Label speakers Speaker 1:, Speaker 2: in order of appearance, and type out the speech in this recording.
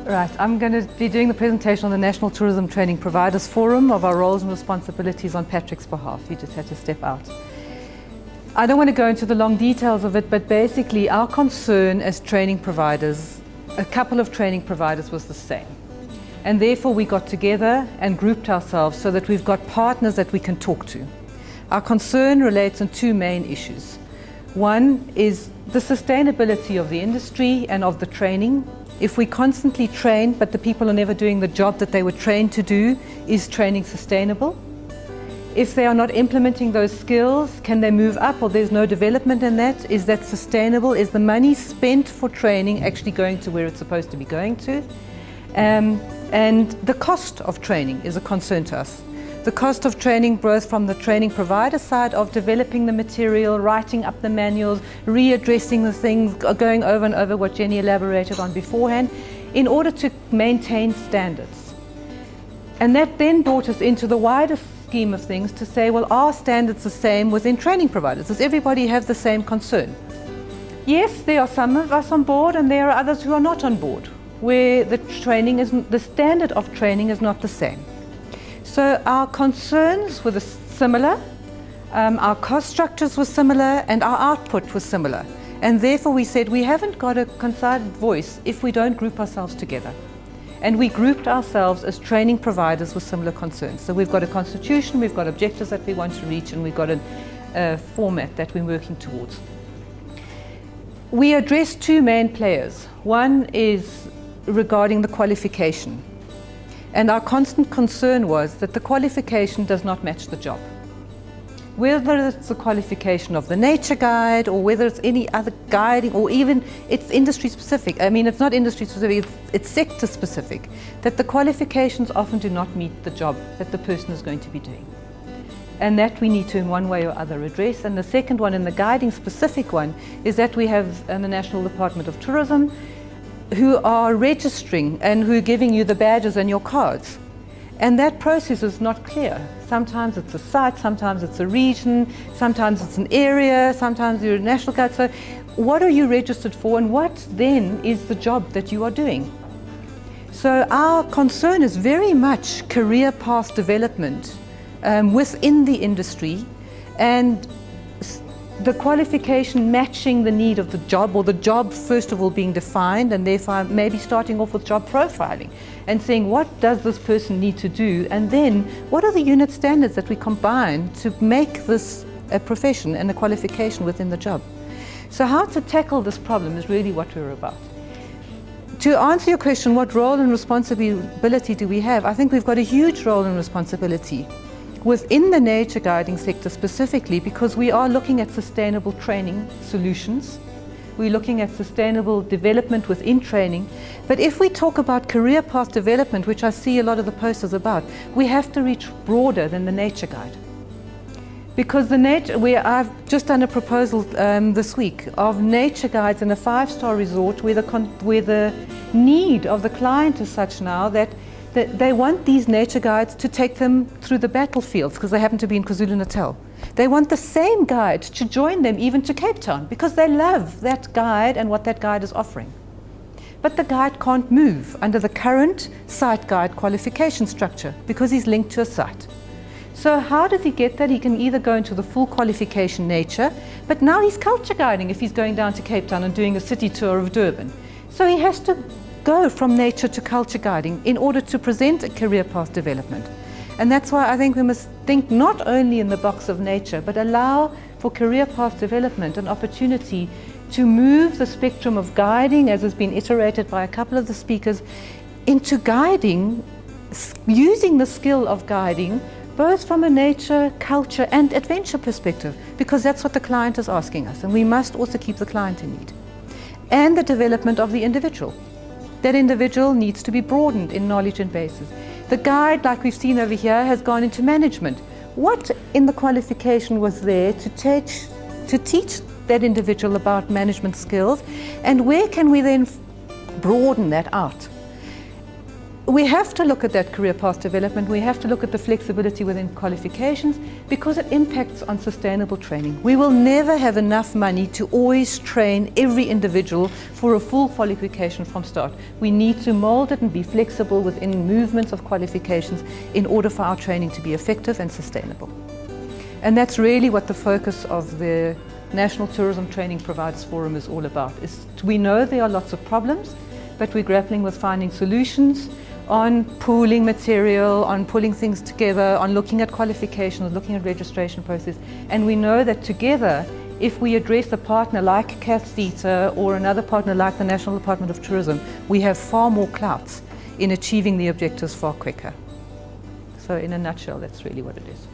Speaker 1: Right, I'm going to be doing the presentation on the National Tourism Training Providers Forum of our roles and responsibilities on Patrick's behalf. He just had to step out. I don't want to go into the long details of it, but basically our concern as training providers, a couple of training providers, was the same. And therefore we got together and grouped ourselves so that we've got partners that we can talk to. Our concern relates on two main issues. One is the sustainability of the industry and of the training. If we constantly train, but the people are never doing the job that they were trained to do, is training sustainable? If they are not implementing those skills, can they move up, or there's no development in that? Is that sustainable? Is the money spent for training actually going to where it's supposed to be going to? And the cost of training is a concern to us. The cost of training, both from the training provider side of developing the material, writing up the manuals, readdressing the things, going over and over what Jenny elaborated on beforehand, in order to maintain standards. And that then brought us into the wider scheme of things to say, well, are standards the same within training providers? Does everybody have the same concern? Yes, there are some of us on board, and there are others who are not on board, where the standard of training is not the same. So our concerns were similar, our cost structures were similar, and our output was similar. And therefore we said we haven't got a concerted voice if we don't group ourselves together. And we grouped ourselves as training providers with similar concerns. So we've got a constitution, we've got objectives that we want to reach, and we've got a format that we're working towards. We address two main players. One is regarding the qualification. And our constant concern was that the qualification does not match the job. Whether it's the qualification of the nature guide, or whether it's any other guiding, or even it's industry specific. I mean, it's not industry specific, it's sector specific. That the qualifications often do not meet the job that the person is going to be doing. And that we need to, in one way or other, address. And the second one, and the guiding specific one, is that we have the National Department of Tourism, who are registering and who are giving you the badges and your cards. And that process is not clear. Sometimes it's a site, sometimes it's a region, sometimes it's an area, sometimes you're a national guide. So what are you registered for, and what then is the job that you are doing? So our concern is very much career path development within the industry, and the qualification matching the need of the job, or the job first of all being defined, and therefore maybe starting off with job profiling and saying what does this person need to do, and then what are the unit standards that we combine to make this a profession and a qualification within the job. So how to tackle this problem is really what we're about. To answer your question, what role and responsibility do we have? I think we've got a huge role and responsibility within the nature guiding sector specifically, because we are looking at sustainable training solutions. We're looking at sustainable development within training. But if we talk about career path development, which I see a lot of the posters about, we have to reach broader than the nature guide. Because I've just done a proposal this week of nature guides in a 5-star resort where the need of the client is such now that they want these nature guides to take them through the battlefields, because they happen to be in KwaZulu-Natal. They want the same guide to join them even to Cape Town, because they love that guide and what that guide is offering. But the guide can't move under the current site guide qualification structure because he's linked to a site. So how does he get that? He can either go into the full qualification nature, but now he's culture guiding if he's going down to Cape Town and doing a city tour of Durban. So he has to go from nature to culture guiding in order to present a career path development. And that's why I think we must think not only in the box of nature, but allow for career path development an opportunity to move the spectrum of guiding, as has been iterated by a couple of the speakers, into guiding, using the skill of guiding, both from a nature, culture and adventure perspective, because that's what the client is asking us, and we must also keep the client in need. And the development of the individual. That individual needs to be broadened in knowledge and bases. The guide, like we've seen over here, has gone into management. What in the qualification was there to teach that individual about management skills, and where can we then broaden that out? we have to look at that career path development. We have to look at the flexibility within qualifications because it impacts on sustainable training. We will never have enough money to always train every individual for a full qualification from start. We need to mold it and be flexible within movements of qualifications in order for our training to be effective and sustainable. And that's really what the focus of the National Tourism Training Providers Forum is all about. We know there are lots of problems, but we're grappling with finding solutions on pooling material, on pulling things together, on looking at qualifications, looking at registration process. And we know that together, if we address a partner like CATH-CETA or another partner like the National Department of Tourism, we have far more clout in achieving the objectives far quicker. So in a nutshell, that's really what it is.